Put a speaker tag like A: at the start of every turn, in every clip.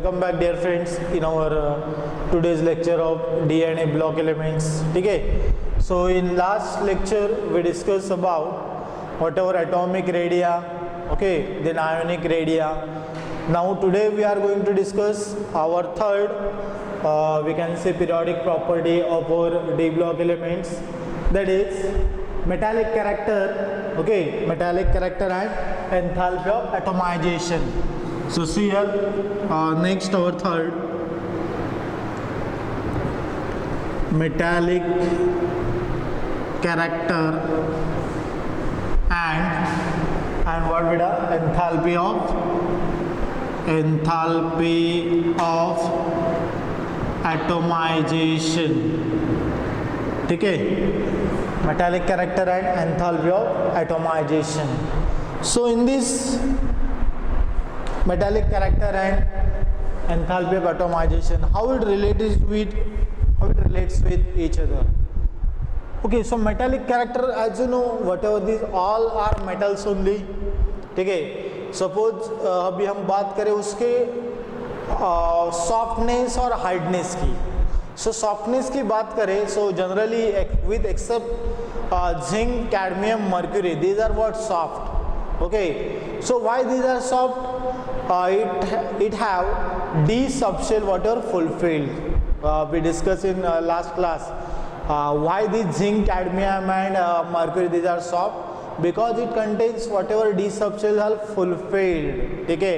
A: welcome back dear friends in our today's lecture of DNA block elements. Okay, so in last lecture we discussed about whatever atomic radii, okay, then ionic radii. Now today we are going to discuss our third we can say periodic property of our D block elements, that is metallic character. Okay, metallic character and enthalpy of atomization. So see here, next our third, metallic character and what with enthalpy of atomization. ठीक है, metallic character and enthalpy of atomization. So in this metallic character and enthalpy of atomization, how it relates with each other. Okay, so metallic character, as you know, whatever these all are metals only. ठीक है, suppose अभी हम बात करें उसके softness और hardness की. सो softness की बात करें, so generally with except zinc, cadmium, mercury, these are what soft. Okay, so why these are soft? It have D subshell whatever fulfilled. We discussed in last class why the zinc, cadmium and mercury these are soft, because it contains whatever D subshells are fulfilled. Okay,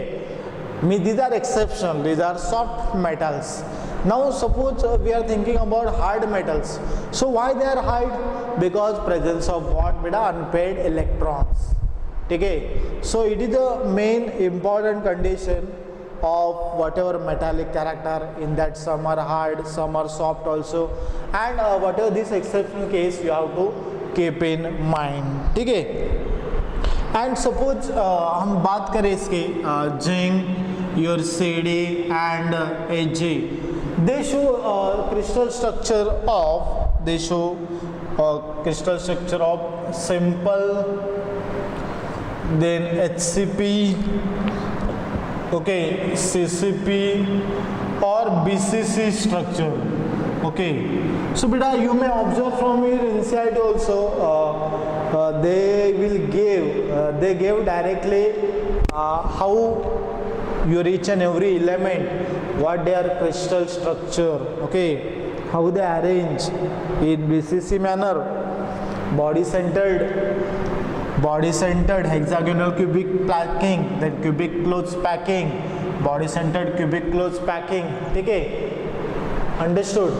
A: these are exceptional, these are soft metals. Now suppose we are thinking about hard metals. So why they are hard? Because presence of what? Beta unpaired electrons. Okay, so it is the main important condition of whatever metallic character, in that some are hard, some are soft also, and whatever this exceptional case you have to keep in mind. ठीक है, and suppose हम बात करें इसके zinc, your CD and Ag, they show crystal structure of simple, then HCP, okay, CCP or BCC structure. Okay, so beta you may observe from your NCERT also, they gave directly how your each and every element, what their crystal structure, okay, how they arrange in BCC manner, body centered hexagonal cubic packing, then cubic close packing, body centered cubic close packing. Okay, understood?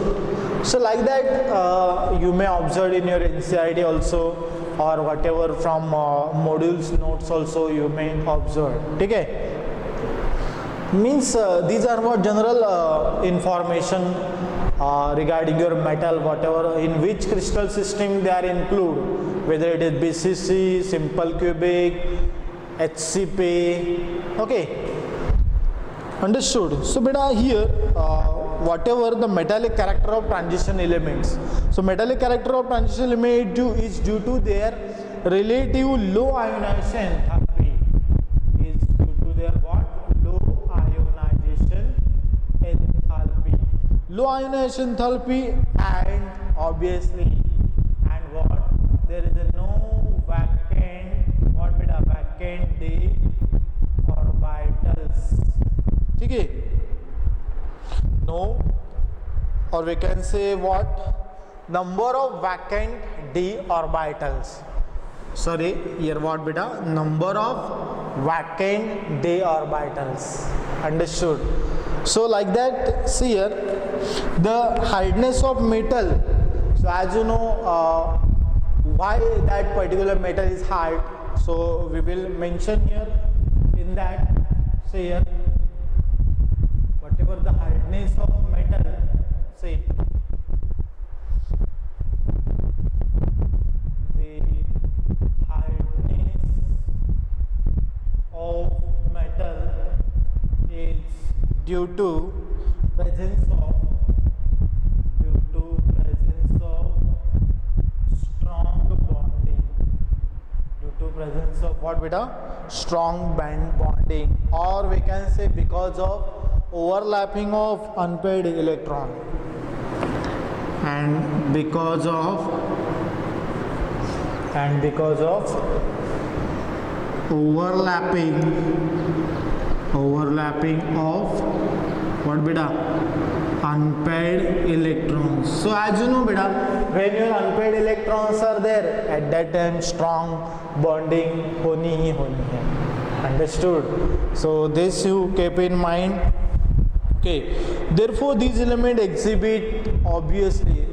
A: So like that you may observe in your NCERT also, or whatever from modules notes also you may observe. Okay, means these are what general information regarding your metal, whatever in which crystal system they are included, whether it is BCC, simple cubic, HCP. Okay, understood? So beta here whatever the metallic character of transition elements, so metallic character of transition element is due to their relative low ionization enthalpy, is due to their what? Low ionization enthalpy, and obviously, and what, there is a no vacant D orbitals. ठीक है, no, or we can say what, number of vacant D orbitals. Sorry, here what beta, number of vacant D orbitals. Understood? So like that, see here the hardness of metal. So as you know why that particular metal is hard, so we will mention here in that. See here, whatever the hardness of metal, see the hardness of metal is due to presence of strong bonding, due to presence of what beta, strong band bonding, or we can say because of overlapping of unpaired electron, and because of overlapping of what beta, unpaired electrons. So as you know beta, when your unpaired electrons are there, at that time strong bonding honi hi honi hai. Understood? So this you keep in mind. Okay, therefore these elements exhibit, obviously,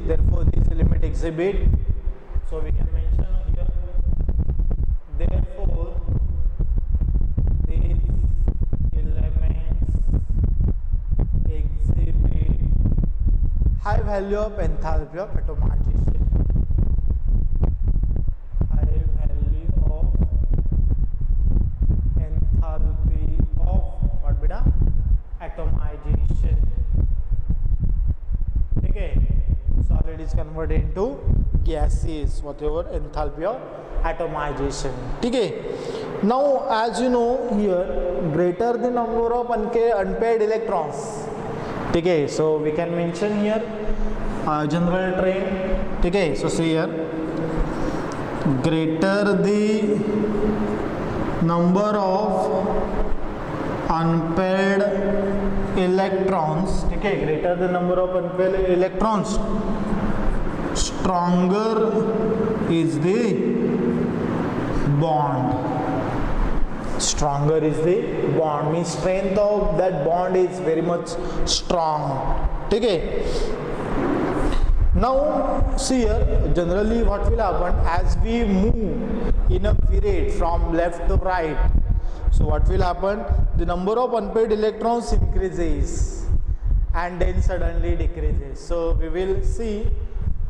A: so we can mention here, therefore these elements exhibit high value of enthalpy of atomization. High value of enthalpy of what beta? Atomization. Okay, solid is converted into gaseous, whatever enthalpy of atomization. Okay, now as you know here, greater the number of unpaired electrons. Okay, so we can mention here general trend. Okay, so see here, greater the number of unpaired electrons, okay, greater the number of unpaired electrons, stronger is the bond. Stronger is the bond, means strength of that bond is very much strong. Okay, now see here, generally what will happen as we move in a period from left to right, so what will happen, the number of unpaired electrons increases and then suddenly decreases. So we will see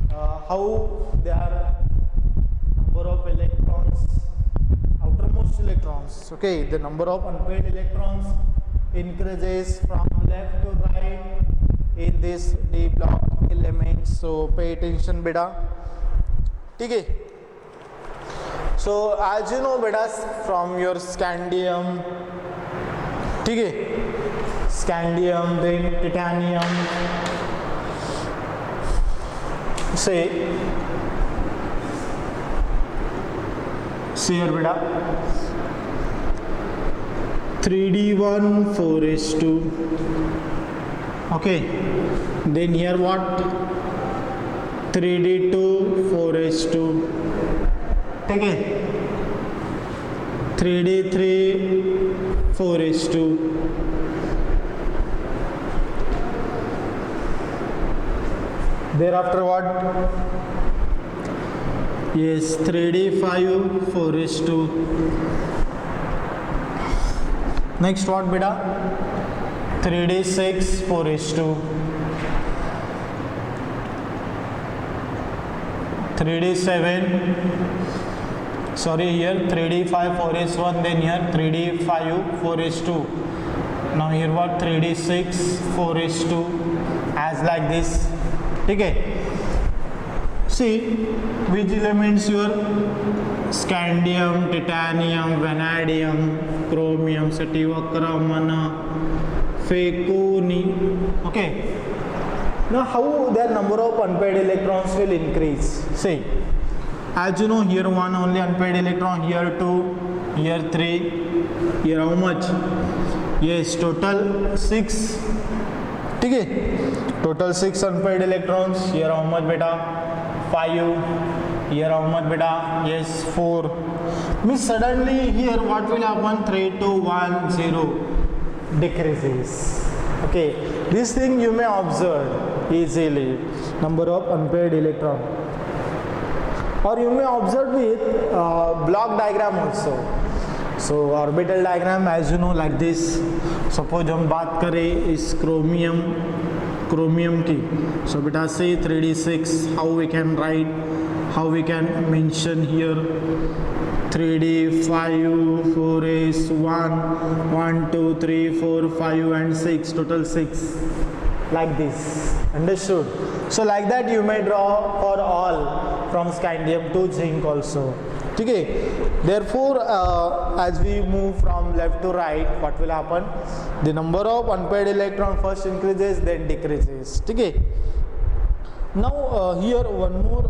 A: how their number of electrons, outermost electrons, okay, the number of unpaired electrons increases from left to right in this d block element. So pay attention beta. Okay, so as you know beta, from your scandium, okay, scandium, then titanium, say here beta, 3d1 4s2, okay, then here what, 3d2 4s2, okay, 3d3 4s2, thereafter what, yes, 3d5 4s2, next what beta, 3d6 4s2, 3d7, sorry, here 3d5 4s1, then here 3d5 4s2, now here what, 3d6 4s2, as like this. Okay, see which elements your scandium, titanium, vanadium, chromium, sativakra, mana, feconi. Okay, now how their number of unpaired electrons will increase. See, as you know, here one only unpaired electron, here two, here three, here how much, yes, total 6. Okay, total 6 unpaired electrons. Here how much beta, 5. Here how much beta, yes, 4. Means suddenly here what will happen, 3 2 1 0 decreases. Okay, this thing you may observe easily, number of unpaired electron, or you may observe with block diagram also. So orbital diagram, as you know, like this. Suppose हम बात करें इस chromium की, so beta say 3d6, how we can write, how we can mention here, 3d5 4s1 1 2 3 4 5 and 6, total 6, like this. Understood? So like that you may draw for all, from scandium to zinc also. ठीक है. Therefore as we move from left to right, what will happen? The number of unpaired electron first increases then decreases. ठीक है. Now here one more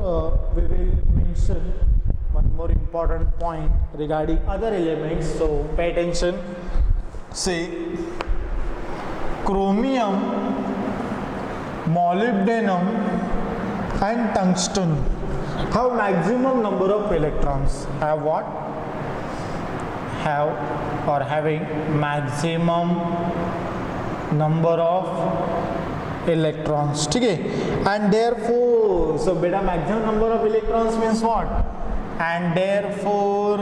A: we will mention one more important point regarding other elements. So pay attention. Say chromium, molybdenum and tungsten have maximum number of electrons. Have what? Have or having maximum number of electrons. ठीक है. And therefore, so beta maximum number of electrons means what? And therefore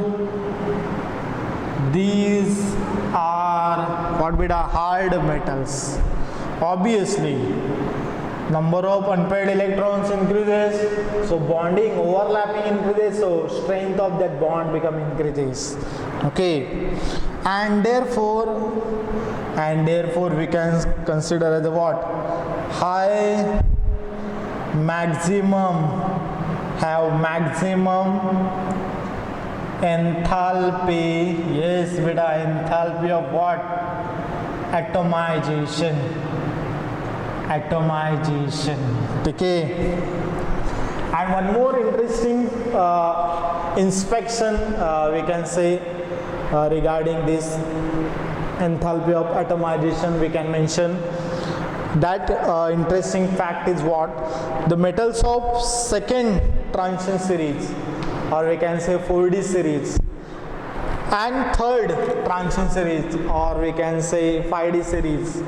A: these are what beta? Hard metals. Obviously number of unpaired electrons increases, so bonding overlapping increases, so strength of that bond become increases. Okay. And therefore we can consider as what? High maximum, have maximum enthalpy. Yes beta, enthalpy of what? Atomization. Okay. And one more interesting inspection we can say regarding this enthalpy of atomization, we can mention that interesting fact is what? The metals of second transition series, or we can say 4D series, and third transition series, or we can say 5D series,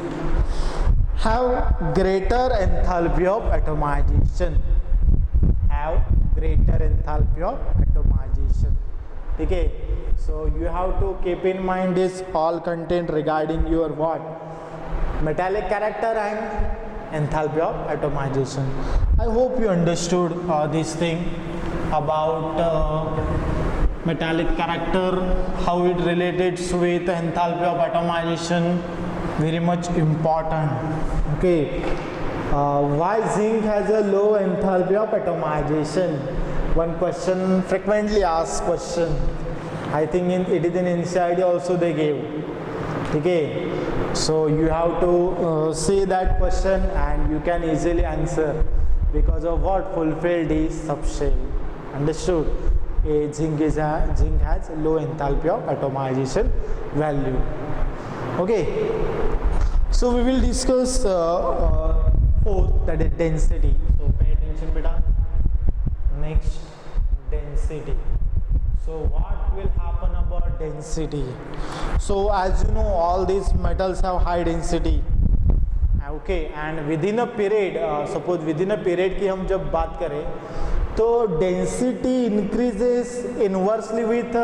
A: have greater enthalpy of atomization. Okay. So you have to keep in mind this all content regarding your what? Metallic character and enthalpy of atomization. I hope you understood this thing about metallic character, how it related with enthalpy of atomization. Very much important. Okay. Why zinc has a low enthalpy of atomization? One question, frequently asked question. I think it is in NCERT also they gave. Okay. So you have to say that question and you can easily answer because of what? Fulfilled is subshell. Understood? Zinc has low enthalpy of atomization value. Okay. So we will discuss fourth, that is density. So pay attention beta. Next, density. So what will happen about density? So as you know, all these metals have high density. Okay, and within a period, suppose within a period की हम जब बात करें, तो density increases inversely with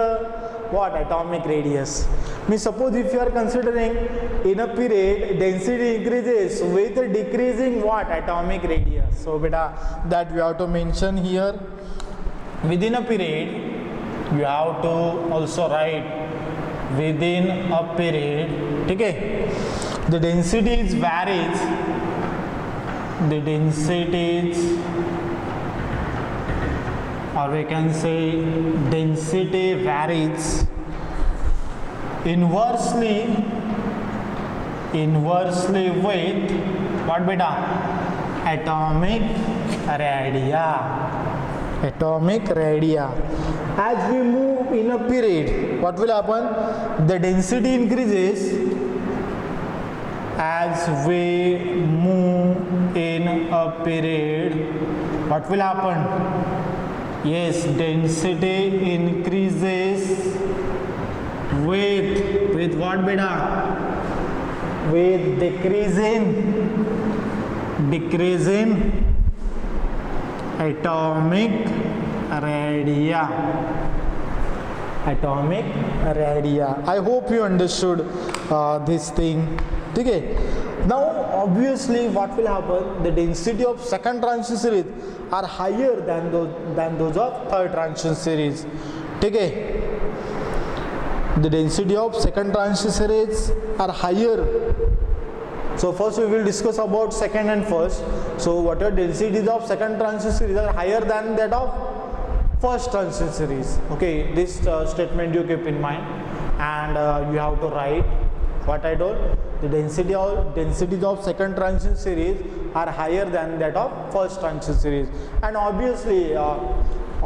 A: what? Atomic radius. Means suppose if you are considering in a period density increases with decreasing what? Atomic radius. So beta, that we have to mention here. Within a period you have to also write within a period. Okay. The densities varies. The densities, or we can say density varies inversely with what beta? Atomic radii. As we move in a period, what will happen? The density increases as we move in a period. What will happen? Yes, density increases with what beta? With decreasing atomic radii. I hope you understood this thing. Okay. Now obviously what will happen? The density of second transition series are higher than those of third transition series. Okay. The density of second transition series are higher. So first we will discuss about second and first. So what are densities of second transition series are higher than that of first transition series. Okay, this statement you keep in mind, and you have to write what I told. The densities of second transition series are higher than that of first transition series, and obviously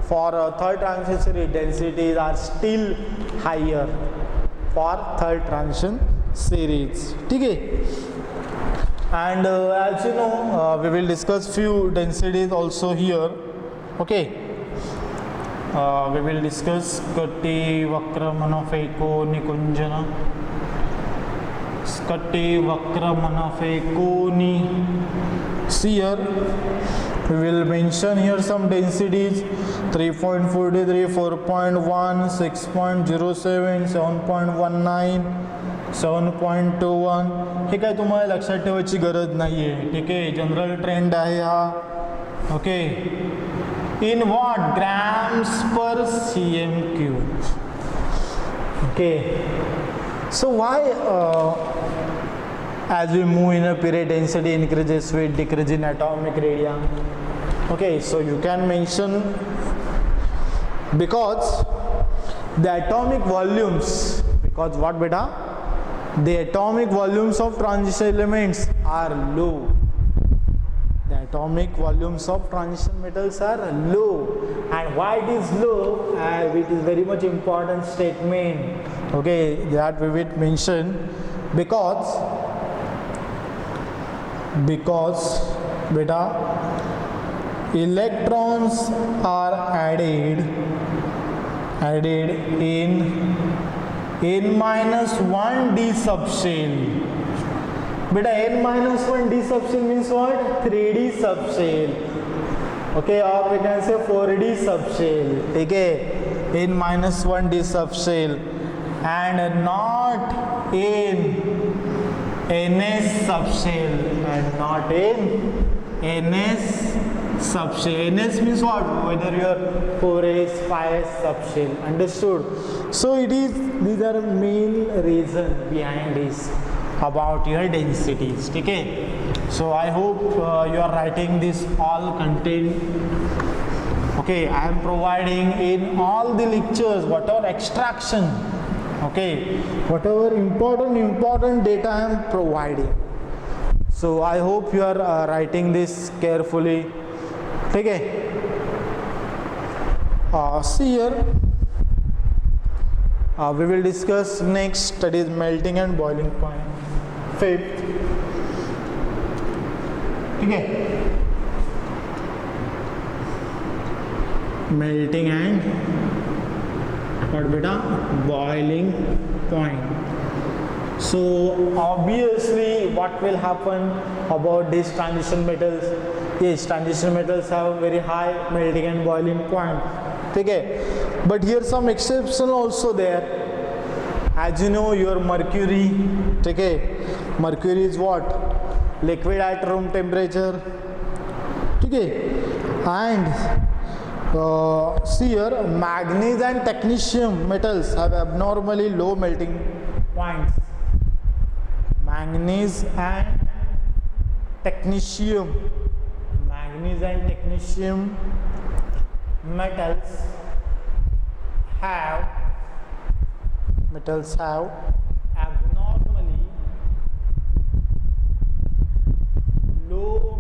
A: for third transition series densities are still higher for third transition series. Okay. And as you know, we will discuss few densities also here. Okay. We will discuss Skati, Vakra, Manafeko, Nikunjana. Skati, Vakra, Manafeko, Ni. See here, we will mention here some densities: 3.43, 4.1, 6.07, 7.19. 7.21. हे काय तुम्हाला लक्षात ठेवायची गरज नाही आहे. ठीक आहे, general trend आहे हा. ओके, इन व्हॉट ग्रॅम्स पर CM3. Okay, so why as we move in a period, density increases with decrease in atomic radii. Okay, so you can mention because the atomic volumes, because what beta, the atomic volumes of transition elements are low. The atomic volumes of transition metals are low, and why it is low? It is very much important statement. Okay, that we will mention because beta, electrons are added in N-1 d subshell. Beta, N-1 d subshell means what? 3D subshell. Okay, or we can say 4D subshell. Okay, N-1 d subshell, and not in NS subshell, and not in NS subshell. NS means what? Whether you are 4S, 5S subshell. Understood? So it is, these are main reason behind this about your densities. Okay, so I hope you are writing this all content. Okay, I am providing in all the lectures whatever extraction, okay, whatever important data I am providing. So I hope you are writing this carefully. Okay, see here, we will discuss next, that is melting and boiling point. Fifth. Okay, melting and what beta, boiling point. So obviously what will happen about these transition metals? Yes, transition metals have very high melting and boiling point. Okay, but here some exception also there. As you know, your mercury, okay, mercury is what? Liquid at room temperature. Okay, and see here, manganese and technetium metals have abnormally low melting points. Manganese and technetium metals have abnormally low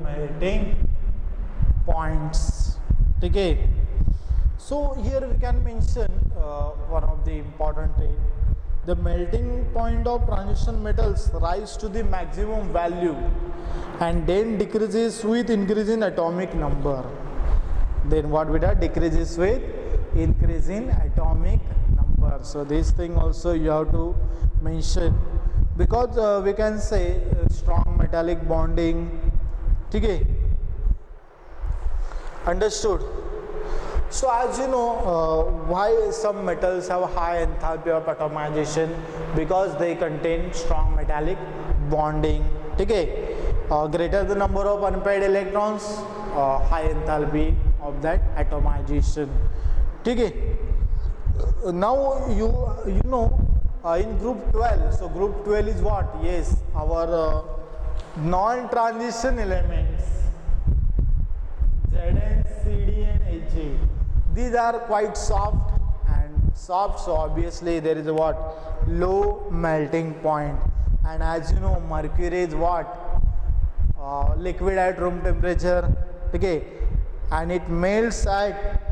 A: melting points. Okay, so here we can mention one of the important thing. The melting point of transition metals rise to the maximum value and then decreases with increase in atomic number. Then what we do? Decreases with increase in atomic number. So this thing also you have to mention, because we can say strong metallic bonding. Okay, understood? So as you know, why some metals have high enthalpy of atomization? Because they contain strong metallic bonding. Okay, greater the number of unpaired electrons, high enthalpy of that atomization. Okay, now you know in group 12. So group 12 is what? Yes, our non-transition elements. Z these are quite soft, and soft, so obviously there is a what, low melting point. And as you know, mercury is what, liquid at room temperature, okay, and it melts at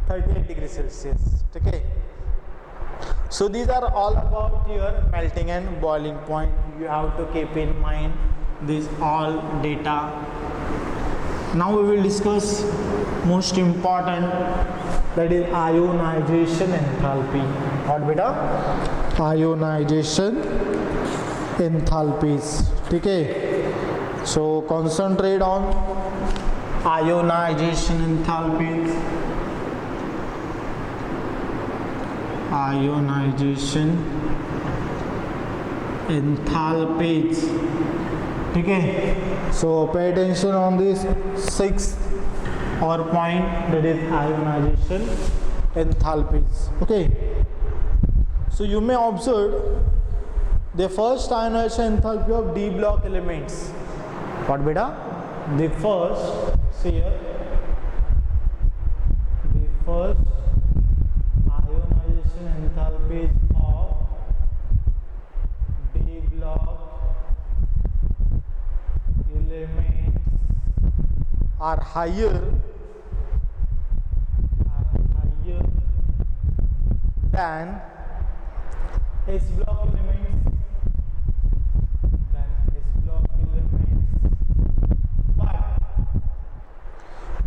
A: 38 degrees Celsius, okay. So these are all about your melting and boiling point. You have to keep in mind these all data. Now we will discuss most important, that is ionization enthalpy. What beta? Ionization enthalpies, okay. So concentrate on ionization enthalpies. Ionization enthalpies, okay. So pay attention on this sixth or point, that is ionization enthalpies, okay. So you may observe the first ionization enthalpy of d block elements. What beta? The first, see here, the first ionization enthalpies of d block elements are higher than S block elements,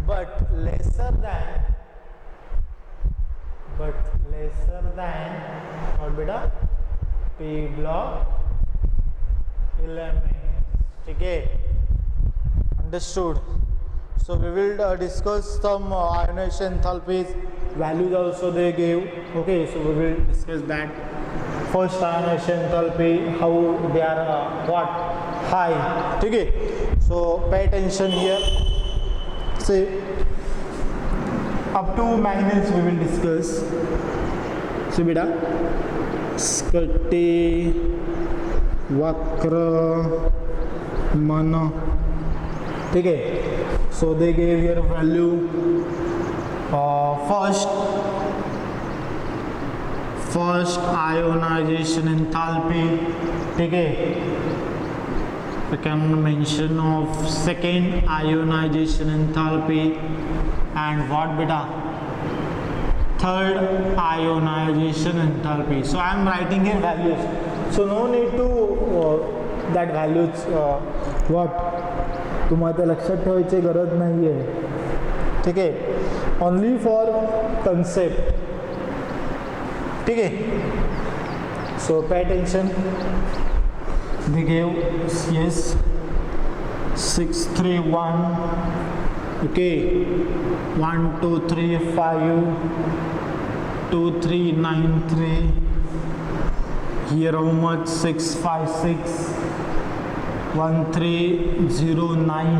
A: but lesser than what beta? P block elements, okay. Understood? So we will discuss some ionization enthalpies, values also they gave, okay. So we will discuss that. First ionization enthalpy, how they are what, high, okay. So pay attention here. See, up to manganese we will discuss. See beta, Skati, Vakra, Mana, okay. So they gave here value. First ionization enthalpy, okay. Second mention of second ionization enthalpy, and what beta? Third ionization enthalpy. So I am writing here values. So no need to that values what तुम्हाला लक्षात ठेवायची गरज नाही आहे, ठीक आहे. Only for concept, ठीक आहे. So pay attention. They gave yes 631, okay, 1 2 3 5 2 3 9 3. Here how much? 656 1309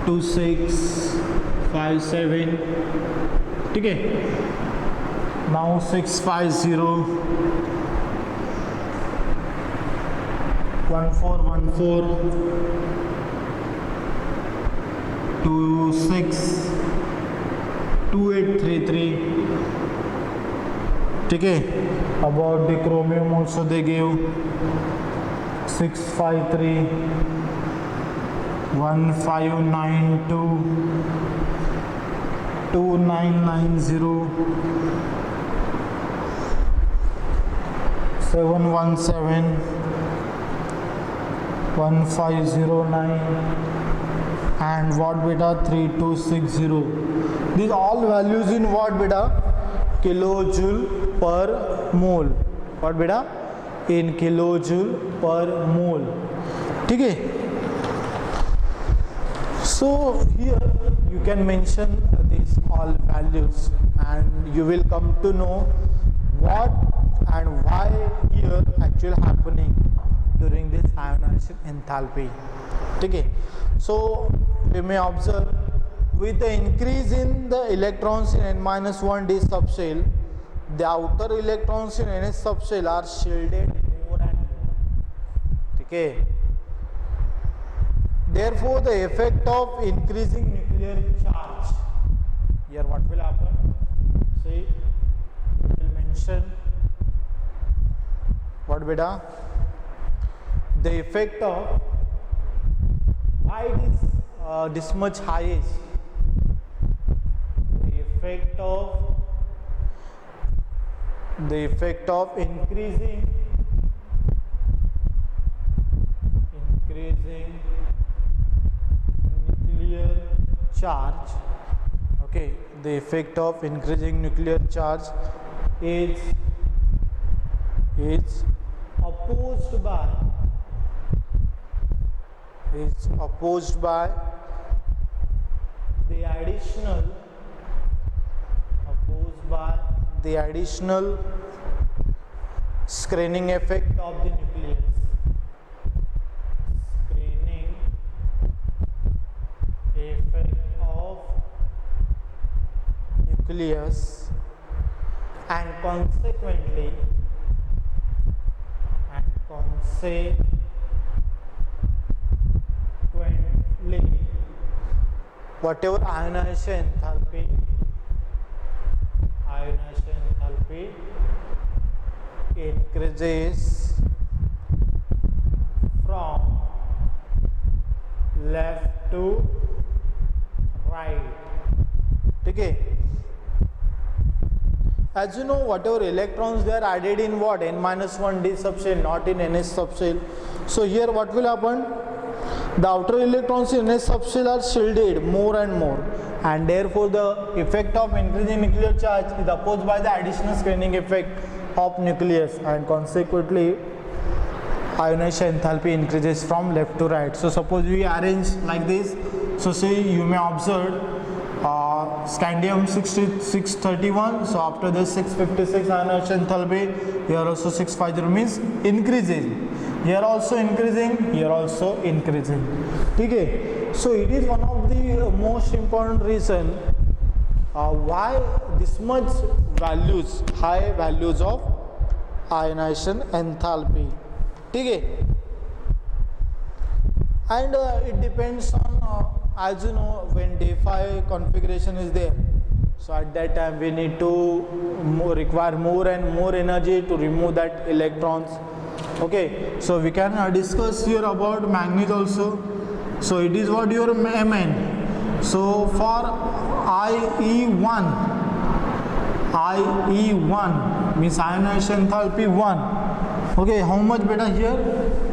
A: 2657, ठीक है. Now 650 1414 26 2833, ठीक है. About the chromium also they gave 653 1592 2990 717 1509, and what beta? 3260. These all values in what beta? Kilojoule per mole. What beta? In kilojoule per mole, ठीक है. So here you can mention these all values, and you will come to know what and why here actually happening during this ionization enthalpy, ठीक है. So we may observe with the increase in the electrons in n-1 d subshell, the outer electrons in ns subshell are shielded more and more, ठीक है. Therefore the effect of increasing nuclear charge, here what will happen, see, we will mention what beta, the effect of why it is this much high is, the effect of increasing nuclear charge. Okay, the effect of increasing nuclear charge is opposed by the additional screening effect of the nucleus. And consequently whatever ionization enthalpy increases from left to right. Okay, as you know, whatever electrons they are added in what, n-1 d subshell, not in ns subshell. So here what will happen, the outer electrons in ns subshell are shielded more and more, and therefore the effect of increasing nuclear charge is opposed by the additional screening effect of nucleus, and consequently ionization enthalpy increases from left to right. So suppose we arrange like this, so see, you may observe scandium 631, so after this 656 ionization enthalpy, here also 650 means increasing, here also increasing, here also increasing. Okay, so it is one of the most important reason why this much values, high values of ionization enthalpy. Okay, and it depends on as you know, when day 5 configuration is there, so at that time we need to require more and more energy to remove that electrons. Okay, so we can discuss here about manganese also. So it is what your Mn. So for IE1 means ionization enthalpy 1. Okay, how much beta here?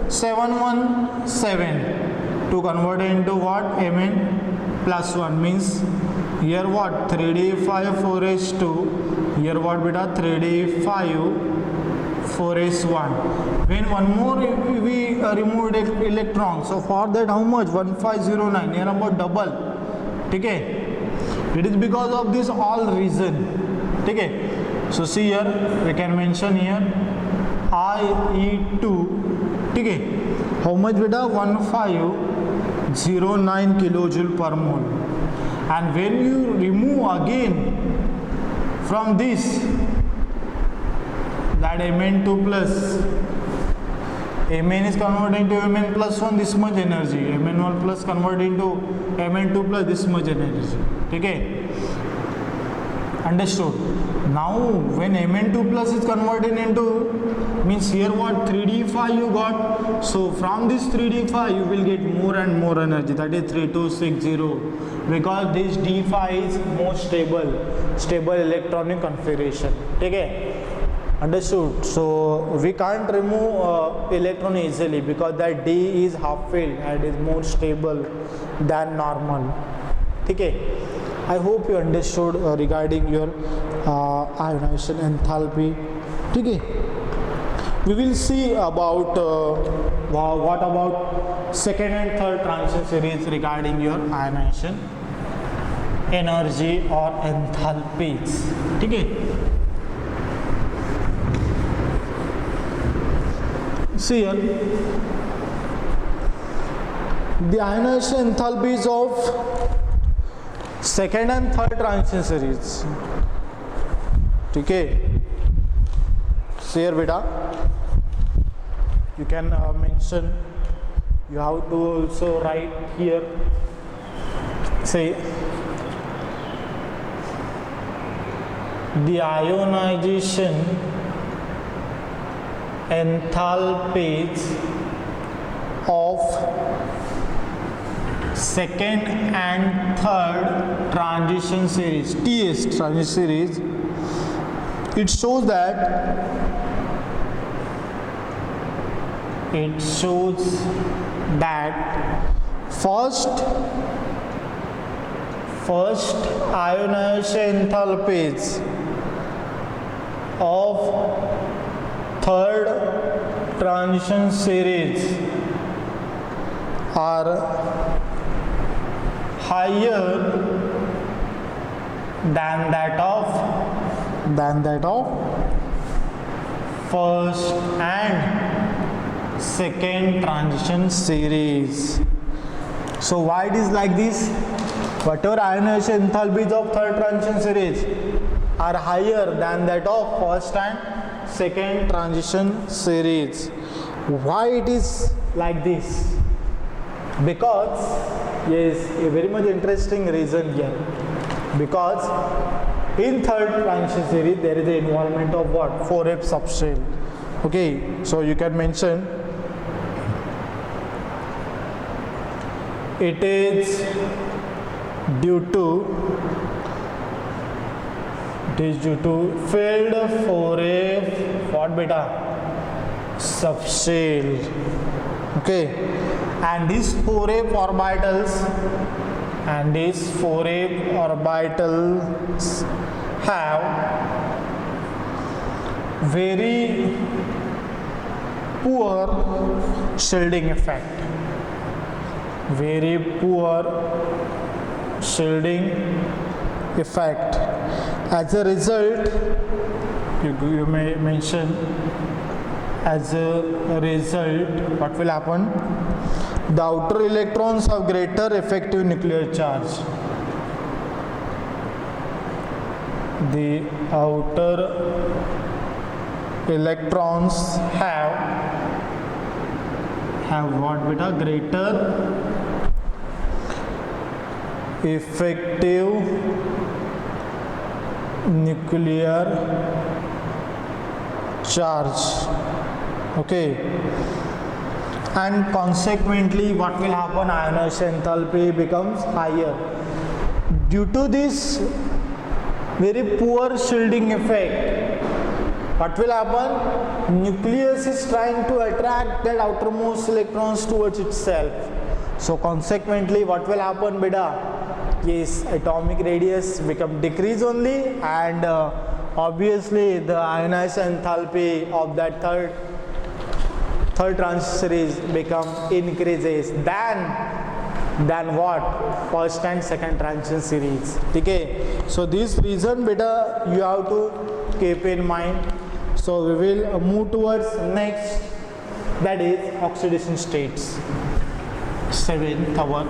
A: 717. To convert it into what, Mn plus 1 means here what, 3d5 4s2, here what beta, 3d5 4s1. When one more we removed electron, so for that how much, 1509, here about double. Okay, it is because of this all reason. Okay, so see here we can mention here IE2. Okay, how much beta, 1509 kilojoule per mole. And when you remove again from this, that Mn2 plus, Mn is converted into Mn plus 1, this much energy, Mn1 plus converted into Mn2 plus this much energy. Okay, understood? Now when Mn2 plus is converted into, means here what, 3d5 you got, so from this 3d5 you will get more and more energy, that is 3260, because this d5 is more stable electronic configuration. Okay, understood? So we can't remove electron easily because that d is half filled and is more stable than normal. Okay, I hope you understood regarding your ionization enthalpy. Okay, we will see about what about second and third transition series regarding your ionization energy or enthalpies. Okay, see here the ionization enthalpies of second and third transition series. Okay, see here beta, you can mention, you have to also write here, say the ionization enthalpies of second and third transition series, TS transition series, it shows that first ionization enthalpies of third transition series are higher than that of first and second transition series. So why it is like this? Whatever ionization enthalpies of third transition series are higher than that of first and second transition series. Why it is like this? Because yes, a very much interesting reason here. Because in third transition series there is the involvement of what? 4F subshell. Okay, so you can mention it is due to failed 4F what beta? Subshell. Okay, and these 4F orbitals have very poor shielding effect. As a result, you may mention, as a result, what will happen? The outer electrons have greater effective nuclear charge. The outer electrons have what beta? Greater effective nuclear charge. Okay, and consequently what will happen? Ionization enthalpy becomes higher. Due to this very poor shielding effect, what will happen? Nucleus is trying to attract that outermost electrons towards itself. So consequently what will happen beta? Yes, atomic radius become decrease only, and obviously the ionization enthalpy of that third transition series become increases than what? First and second transition series. Okay, so this reason beta you have to keep in mind. So we will move towards next, that is oxidation states. 7th hour.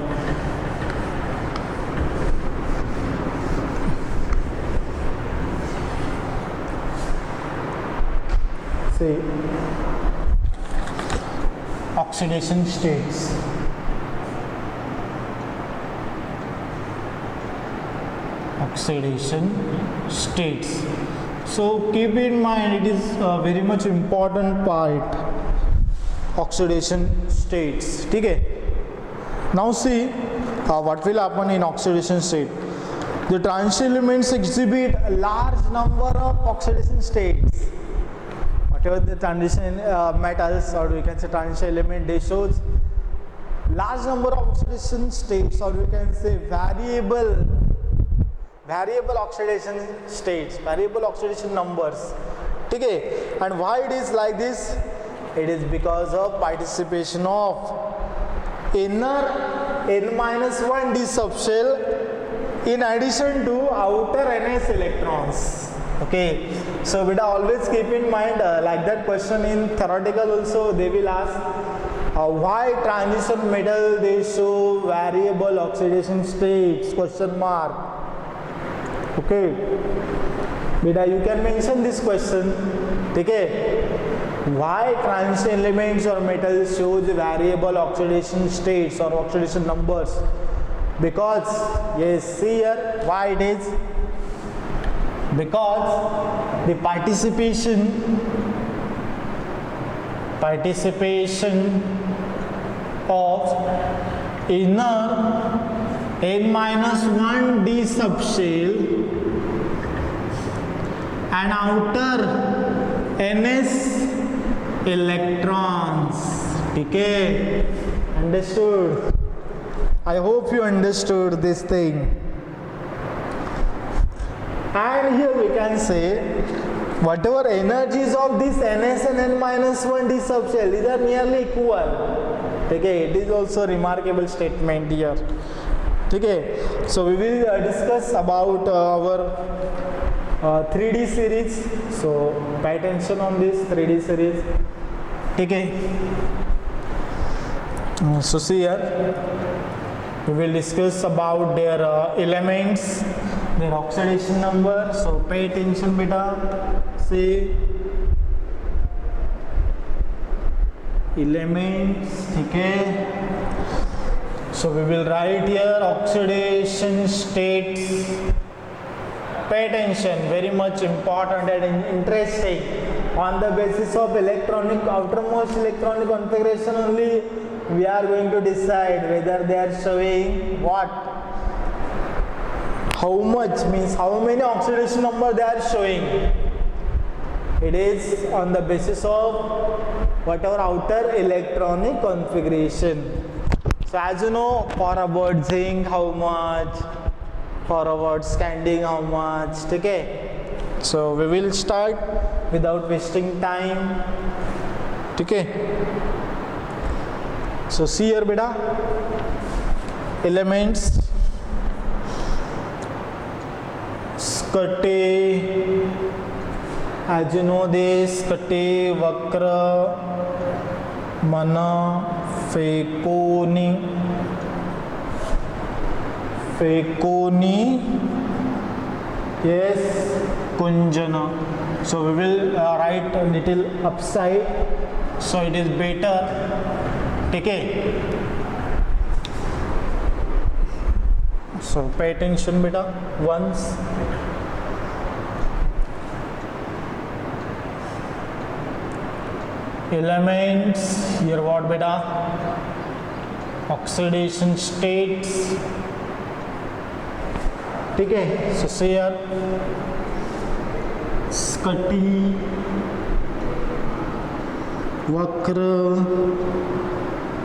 A: See, oxidation states. So keep in mind, it is a very much important part. Oxidation states. Okay. Now see what will happen in oxidation state. The transition elements exhibit a large number of oxidation states. Whatever the transition metals, or we can say transition element, they shows large number of oxidation states, or we can say variable oxidation states, variable oxidation numbers. Okay, and why it is like this? It is because of participation of inner n-1 d subshell in addition to outer ns electrons. Okay, so beta always keep in mind, like that question in theoretical also they will ask why transition metal they show variable oxidation states, question mark. Okay, beta you can mention this question. Okay, why transition elements or metals shows variable oxidation states or oxidation numbers? Because yes, see here why it is. because the participation of inner n-1 d subshell and outer ns electrons. Okay, understood? I hope you understood this thing. And here we can say whatever energies of this ns and n-1 d subshell, these are nearly equal. Okay, it is also a remarkable statement here. Okay, so we will discuss about our 3D series. So pay attention on this 3D series. Okay, so see here we will discuss about their elements, their oxidation number. So pay attention beta. See elements. Okay, so we will write here oxidation states. Pay attention, very much important and interesting. On the basis of outermost electronic configuration only, we are going to decide whether they are showing what, how much, means how many oxidation number they are showing. It is on the basis of whatever outer electronic configuration. So as you know, for about zinc how much, for about scandium how much. Okay, so we will start without wasting time. Okay, so see here beta, elements Skate, as you know this, Skate, Vakra, Mana, Fekoni, yes, Kunjana. So we will write a little upside, so it is better. Okay, so pay attention beta once. Elements, here what beta? Oxidation states. Okay, so see here Skati, Vakra,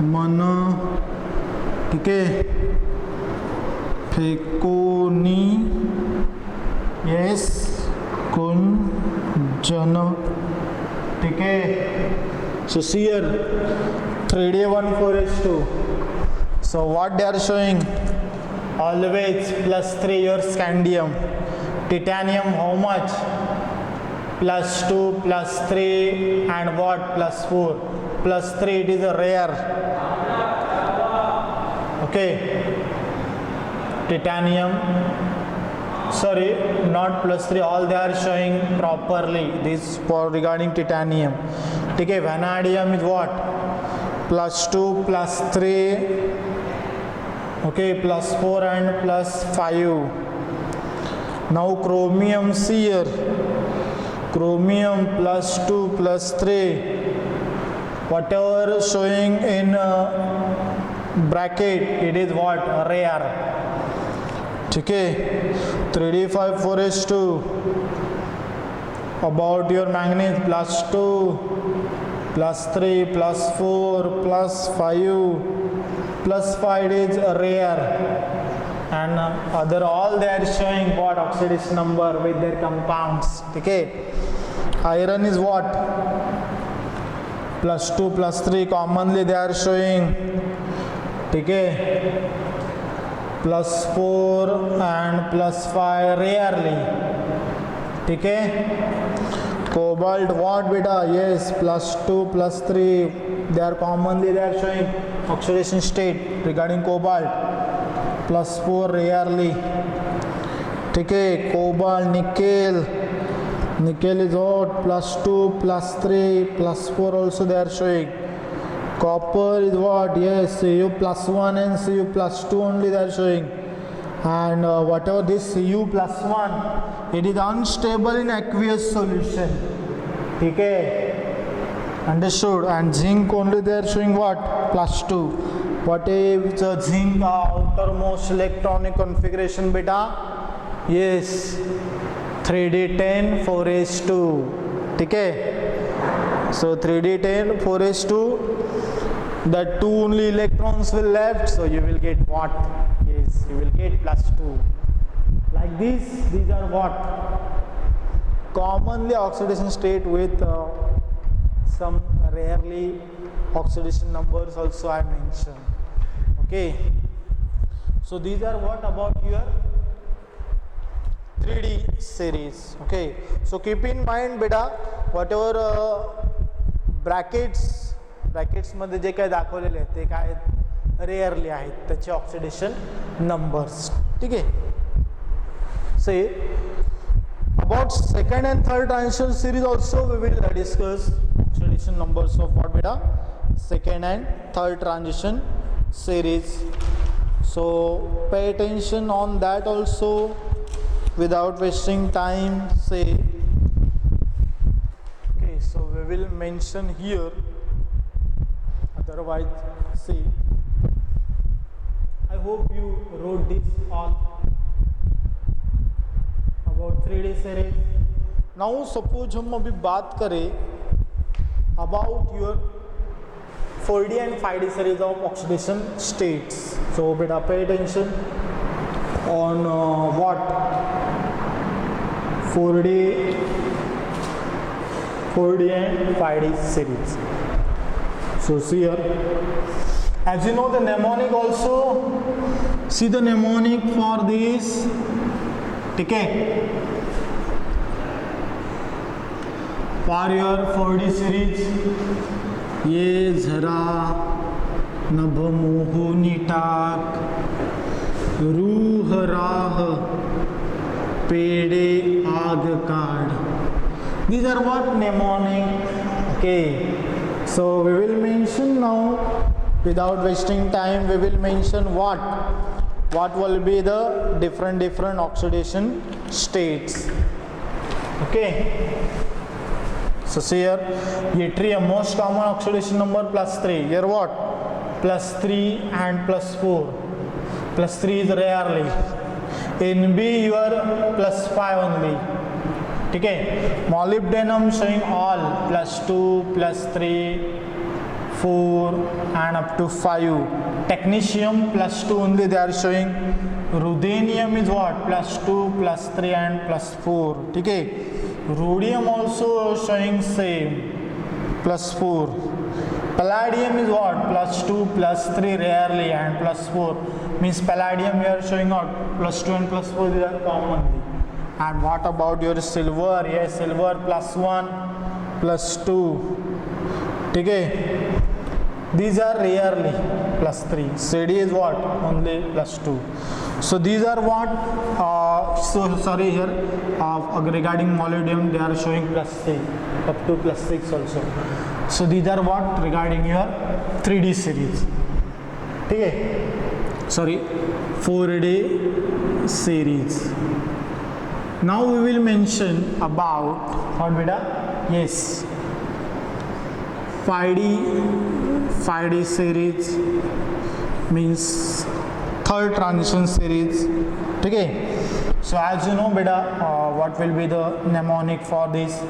A: Mana, okay, Fekoni, yes, Kunjana. Okay, so see here 3D14H2. So what they are showing? Always plus 3 your scandium. Titanium how much? Plus 2, plus 3, and what? Plus 4. Plus 3, it is a rare. Okay, titanium, sorry, not plus 3, all they are showing properly. This for regarding titanium. Okay, vanadium is what? Plus 2, plus 3, okay, plus 4 and plus 5. Now chromium, see here, chromium plus 2 plus 3, whatever showing in bracket, it is what? Rare. Okay, 3D54H2. About your manganese, plus 2, plus 3, plus 4, plus 5, plus 5 is rare. And other all they are showing what? Oxidation number with their compounds. Okay, iron is what? Plus 2, plus 3, commonly they are showing. Okay, plus 4 and plus 5 rarely. Okay, cobalt what beta? Yes, plus 2, plus 3, they are commonly they are showing oxidation state regarding cobalt. Plus 4 rarely. Okay, cobalt, nickel is what? Plus 2, plus 3, plus 4 also they are showing. Copper is what? Yes, Cu plus 1 and Cu plus 2 only they are showing. and whatever this Cu plus 1, it is unstable in aqueous solution. Okay, understood. And zinc only they are showing what? Plus 2. What is the zinc outermost electronic configuration beta? Yes, 3d10 4s2. Okay, so 3d10 4s2, that 2 only electrons will left, so you will get what? Yes, you will get plus 2. Like this, these are what? Commonly oxidation state with some rarely oxidation numbers also I mentioned. Okay, so these are what about your 3D series. Okay, so keep in mind beta, whatever brackets मध्ये जे काय दाखवलेले आहेत ते काय rarely आहेत, त्याचे oxidation numbers. ठीक आहे. से about second and third transition series also we will discuss oxidation numbers of what beta? Second and third transition series. So pay attention on that also without wasting time. Say okay, so we will mention here, otherwise see, I hope you wrote this all about 3D series. Now suppose हम अभी बात करें about your 4D and 5D series of oxidation states. So beta pay attention on what 4D and 5D series. So see here, as you know the mnemonic also, see the mnemonic for this. ठीक है, for your 4D series, ये झरा नभ मोहनी टाक रूह राह पेड़े आग काढ़. These are what mnemonic. Okay, so we will mention now without wasting time. We will mention what will be the different oxidation states. Okay, so see here, ye tritium most common oxidation number plus 3. Here what? Plus 3 and plus 4. Plus 3 is rarely. In B you are plus 5 only. Okay, molybdenum showing all plus 2, plus 3, 4 and up to 5. Technetium plus 2 only they are showing. Ruthenium is what? Plus 2, plus 3 and plus 4. Okay, rhodium also showing same, plus 4. Palladium is what? Plus 2, plus 3 rarely and plus 4. Means palladium we are showing out plus 2 and plus 4, these are commonly. And what about your silver? Yes, silver plus 1, plus 2. Okay, these are rarely plus 3. CD is what? Only plus 2. So these are what? So sorry here, regarding molybdenum they are showing plus 3 up to plus 6 also. So these are what? Regarding your 3D series. Okay, sorry, 4D series. Now we will mention about what beta? Yes, 5D series means third transition series. Okay, so as you know beta, what will be the mnemonic for this?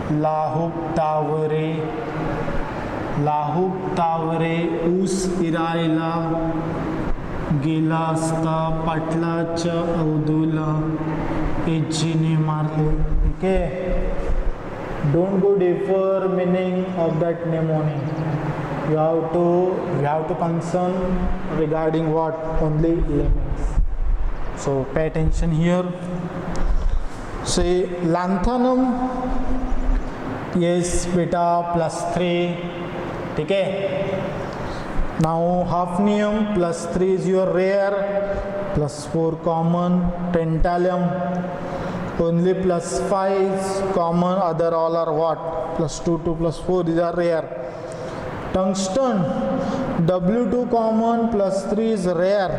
A: लाहुब Taware ऊस इरायला गेला असता पाटलाच्या अवधूला एजीने मारले. Okay, don't go deeper meaning of that mnemonic. You have to concern regarding what? Only elements. So pay attention here. Say lanthanum, yes beta plus 3. Okay, now hafnium plus 3 is your rare, plus 4 common. Tantalum only plus 5 is common, other all are what? Plus 2, 2 plus 4, these are rare. Tungsten W2 common, plus 3 is rare.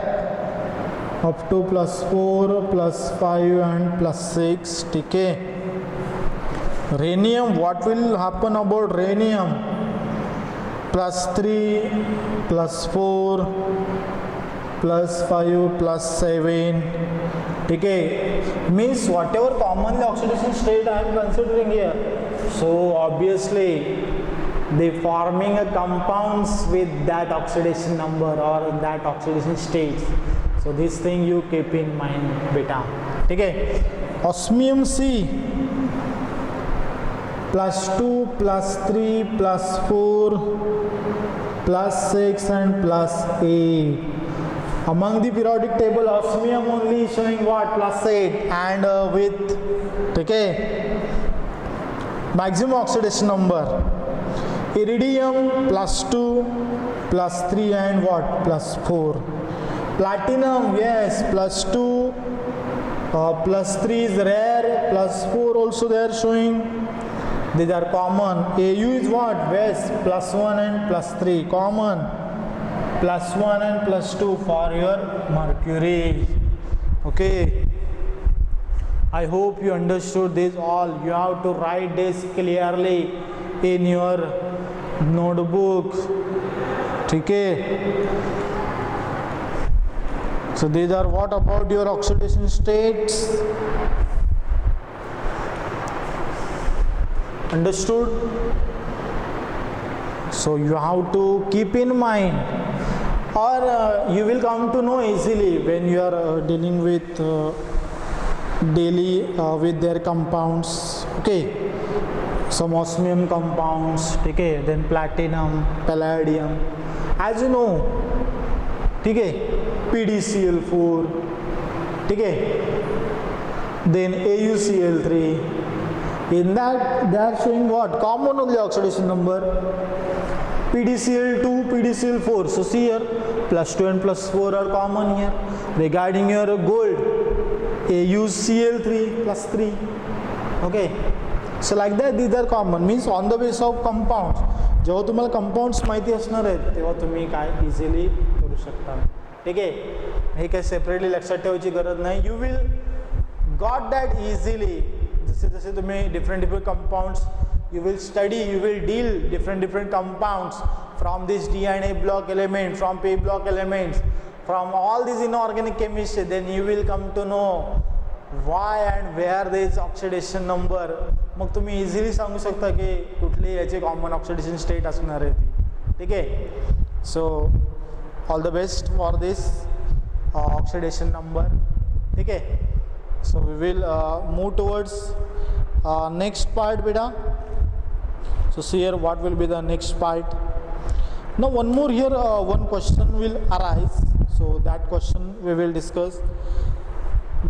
A: Up to +4 +5 and +6. ठीक है. Rhenium, what will happen about rhenium? +3 +4 +5 +7. ठीक है. Means whatever commonly oxidation state I am considering here, so obviously they forming a compounds with that oxidation number or that oxidation state. So this thing you keep in mind beta. ठीक है. Osmium C +2 +3 +4 +6 and +8. Among the periodic table, osmium only showing what? +8 and with okay maximum oxidation number. Iridium +2 +3 and what? +4. Platinum, yes, +2 +3 is rare, +4 also they are showing. These are common. Au is what? West, +1 and +3 common. +1 and +2 for your mercury. Okay, I hope you understood this all. You have to write this clearly in your notebook. Okay, so these are what about your oxidation states. Understood? So you have to keep in mind, or you will come to know easily when you are dealing with daily with their compounds. Okay, some osmium compounds. Okay, then platinum, palladium, as you know. ठीक है, PdCl4. ठीक है, then AuCl3. In that they are showing what? Common only oxidation number. PdCl2, PdCl4. So see here, +2 and +4 are common here. Regarding your gold, AuCl3 +3. Okay, so like that these are common. Means on the base of compounds, जेव्हा तुम्हाला compounds माहिती असणार आहेत तेव्हा तुम्ही काय easily करू शकता. ठीक आहे, हे काय सेपरेटली लक्षात ठेवायची गरज नाही. You will got that easily. जसे जसे तुम्ही different compounds you will study, you will deal different compounds from this DNA block element, from P block elements, from all these inorganic chemistry, then you will come to know why and where there is oxidation number. मग तुम्ही easily सांगू शकता की कुठली याची common oxidation state असणार आहे ती. ठीक आहे. So all the best for this oxidation number. ठीक आहे. So we will move towards next part beta. So see here what will be the next part. Now one more here, one question will arise, so that question we will discuss.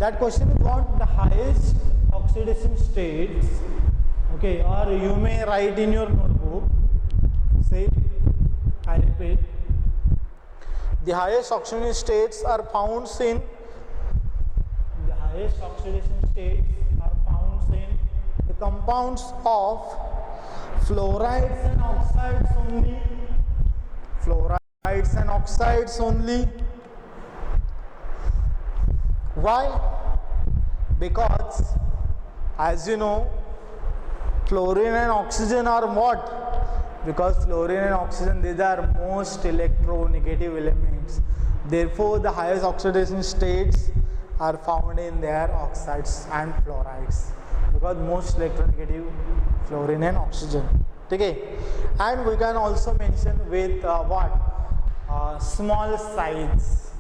A: That question is what? The highest oxidation states. Okay, or you may write in your notebook. Say, I repeat, the highest oxidation states are found in the highest oxidation states are found in the compounds of fluorides and oxides only. Fluorides and oxides only. Why? Because as you know, fluorine and oxygen are what? Because fluorine and oxygen, these are most electronegative elements. Therefore the highest oxidation states are found in their oxides and fluorides, because most electronegative fluorine and oxygen. Okay, and we can also mention with what? Small size.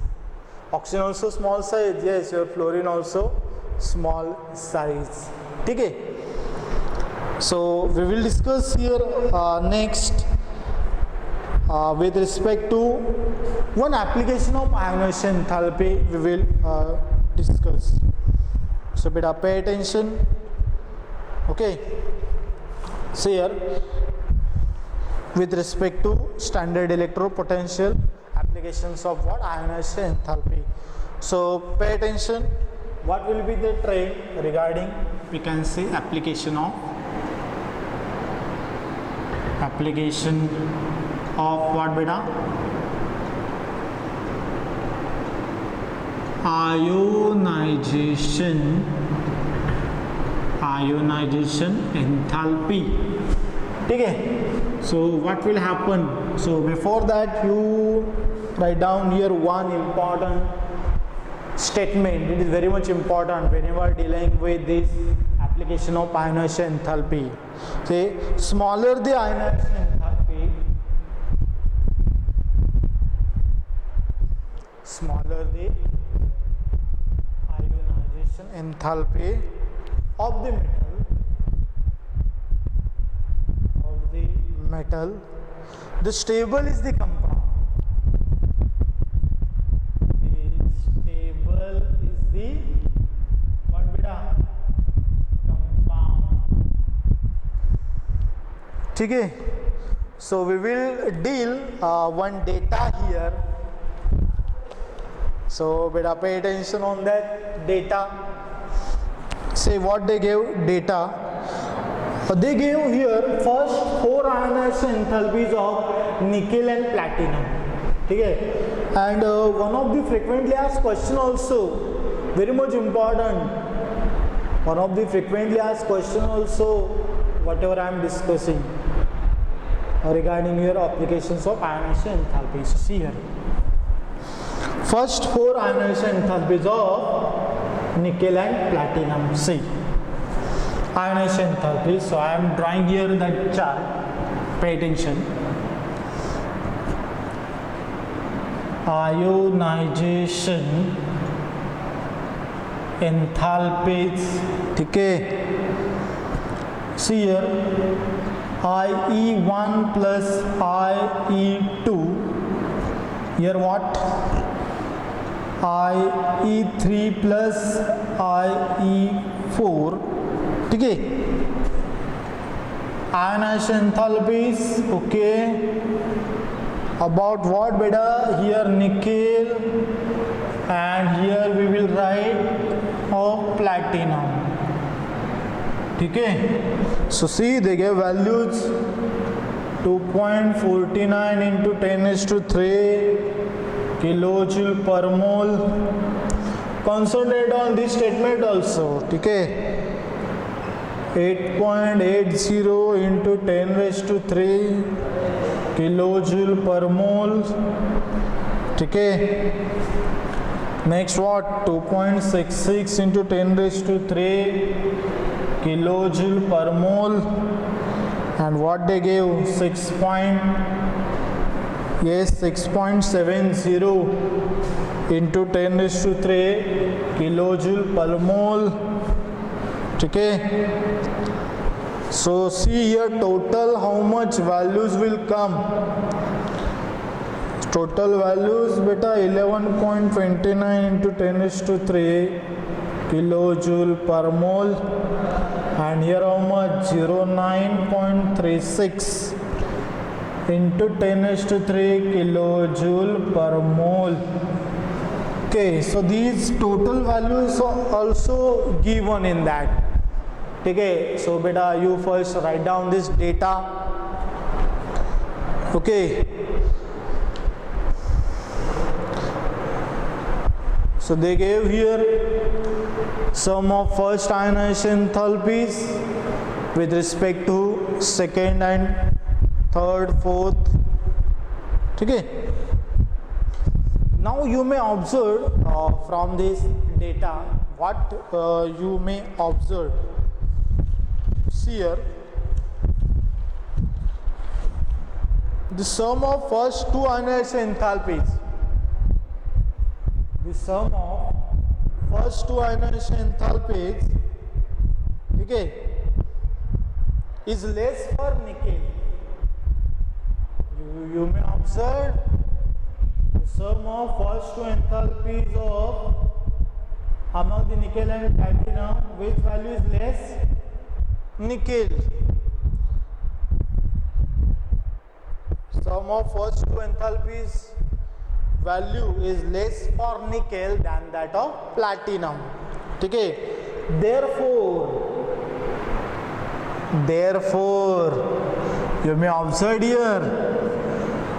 A: Oxygen also small size. Yes, your fluorine also small size. Okay, so we will discuss here next with respect to one application of ionization enthalpy we will discuss. So beta pay attention. Okay, see here with respect to standard electropotential applications of what? Ionization enthalpy. So pay attention, what will be the trend regarding, we can say, application of what beta? ionization enthalpy. ठीक है, so what will happen? So before that you write down here one important statement. It is very much important whenever dealing with this application of ionization enthalpy. Say smaller the ionization enthalpy, smaller the ionization enthalpy of the metal, the stable is the compound. The stable is the what beta? Compound. ठीक है, so we will deal one data here. So beta, pay attention on that data. Say what they gave data. They gave here first 4 ionization enthalpies of nickel and platinum. ठीक है, and one of the frequently asked question also, very much important. One of the frequently asked question also, whatever I am discussing regarding your applications of ionization enthalpies. So see here, first 4 ionization enthalpies of nickel and platinum. See, ionization enthalpy. So I am drawing here that chart. Pay attention. Ionization enthalpies. ठीक है, see here, IE1 plus IE2. Here what? IE3 plus IE4. ठीक है, ionization enthalpies. Okay, about what beta? Here nickel, and here we will write of platinum. ठीक है, so see they gave values 2.49 into 10⁻³ kilojoule per mole. Concentrate on this statement also. ठीक है, 8.80 into 10⁻³ kilojoule per mole. ठीक है, next what? 2.66 into 10⁻³ kilojoule per mole. And what they gave? 6.70 into 10⁻³ kilojoule per mole. ठीक है, so see here total how much values will come. Total values beta 11.29 into 10⁻³ kilojoule per mole, and here how much? 09.36 into 10⁻³ kilojoule per mole. Okay, so these total values are also given in that. ठीक है, so beta you first write down this data. Okay, so they gave here sum of first ionization enthalpies with respect to second and third, fourth. ठीक है, now you may observe from this data what you may observe. See here, the sum of first 2 ionization enthalpies, the sum of first 2 ionization enthalpies, ठीक है, is less for nickel. You may observe the sum of first 2 enthalpies of among the nickel and platinum, which value is less? Nickel. Sum of first 2 enthalpies value is less for nickel than that of platinum. ठीक है, therefore you may observe here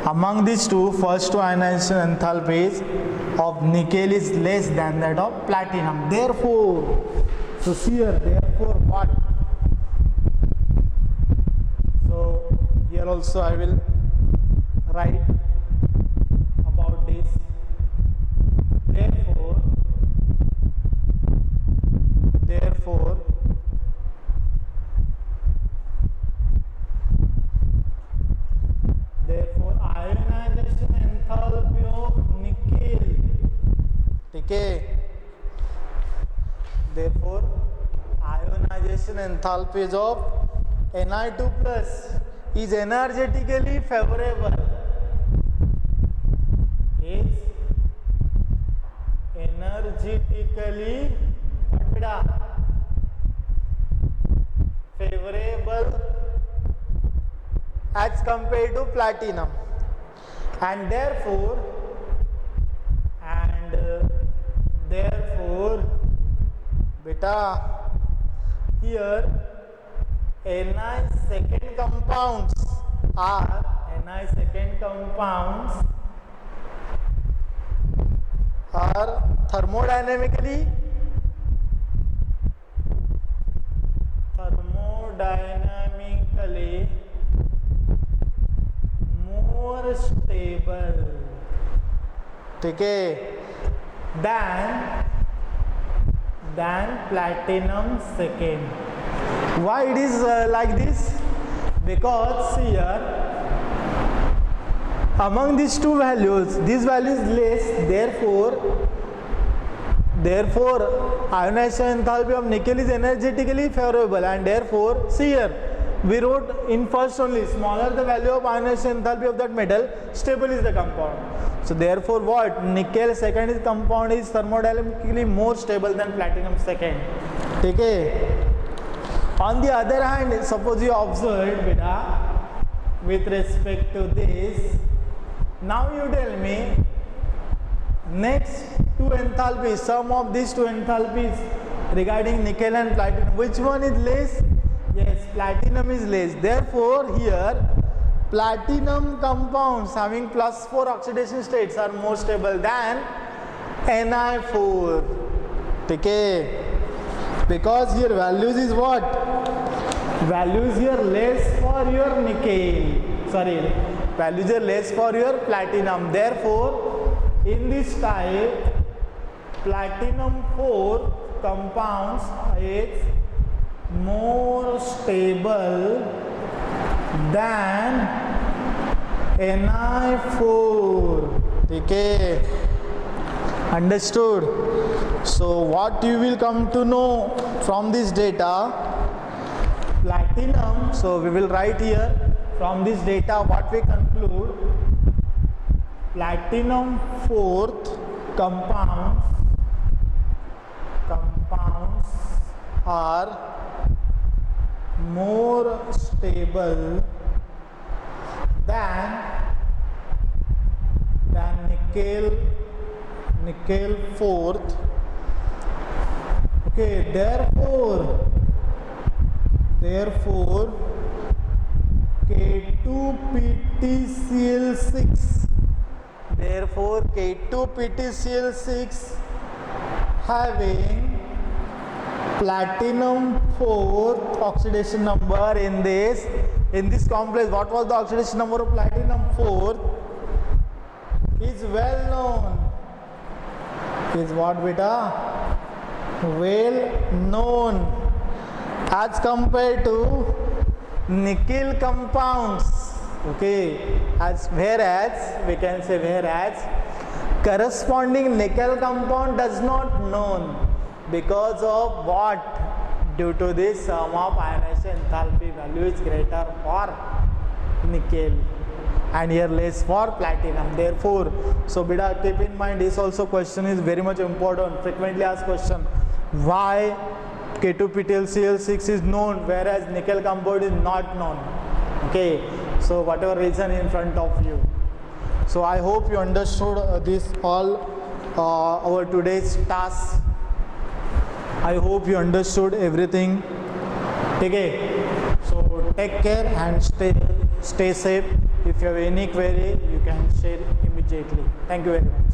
A: among these two first 2 ionization enthalpies of nickel is less than that of platinum. Therefore, so here, therefore what? So here also I will write about this. Therefore ionization enthalpy of nickel, okay, therefore ionization enthalpies of Ni2 plus is energetically favorable, is energetically favorable as compared to platinum, and therefore beta here Ni second compounds are thermodynamically more stable, okay, than platinum second. Why it is like this? Because here among these two values, this value is less, therefore ionization enthalpy of nickel is energetically favorable, and therefore see here we wrote in first only, smaller the value of ionization enthalpy of that metal, stable is the compound. So therefore what? Nickel second is compound is thermodynamically more stable than platinum second. Okay. On the other hand, suppose you observe beta with respect to this, now you tell me next two enthalpies, sum of these two enthalpies regarding nickel and platinum, which one is less? Yes, platinum is less. Therefore here platinum compounds having +4 oxidation states are more stable than Ni4. Okay, because here values is what? Values here less for your nickel, values are less for your platinum. Therefore in this type platinum 4 compounds is more stable than Ni4. Okay, understood? So what you will come to know from this data, platinum, so we will write here from this data what we conclude, platinum 4th compounds are more stable than nickel 4th. Okay, therefore K2PtCl6 having platinum 4th oxidation number in this complex. What was the oxidation number of platinum 4th? Is well known. Is what beta? Well known as compared to nickel compounds. Okay, whereas corresponding nickel compound does not known. Because of what? Due to this sum of ionization enthalpy value is greater for nickel and here less for platinum. Therefore, so beta keep in mind, this also question is very much important, frequently asked question. Why K2PtCl6 is known whereas nickel compound is not known? Okay, so whatever reason in front of you. So I hope you understood this all our today's task. I hope you understood everything. Okay, so take care and stay safe. If you have any query, you can share immediately. Thank you very much.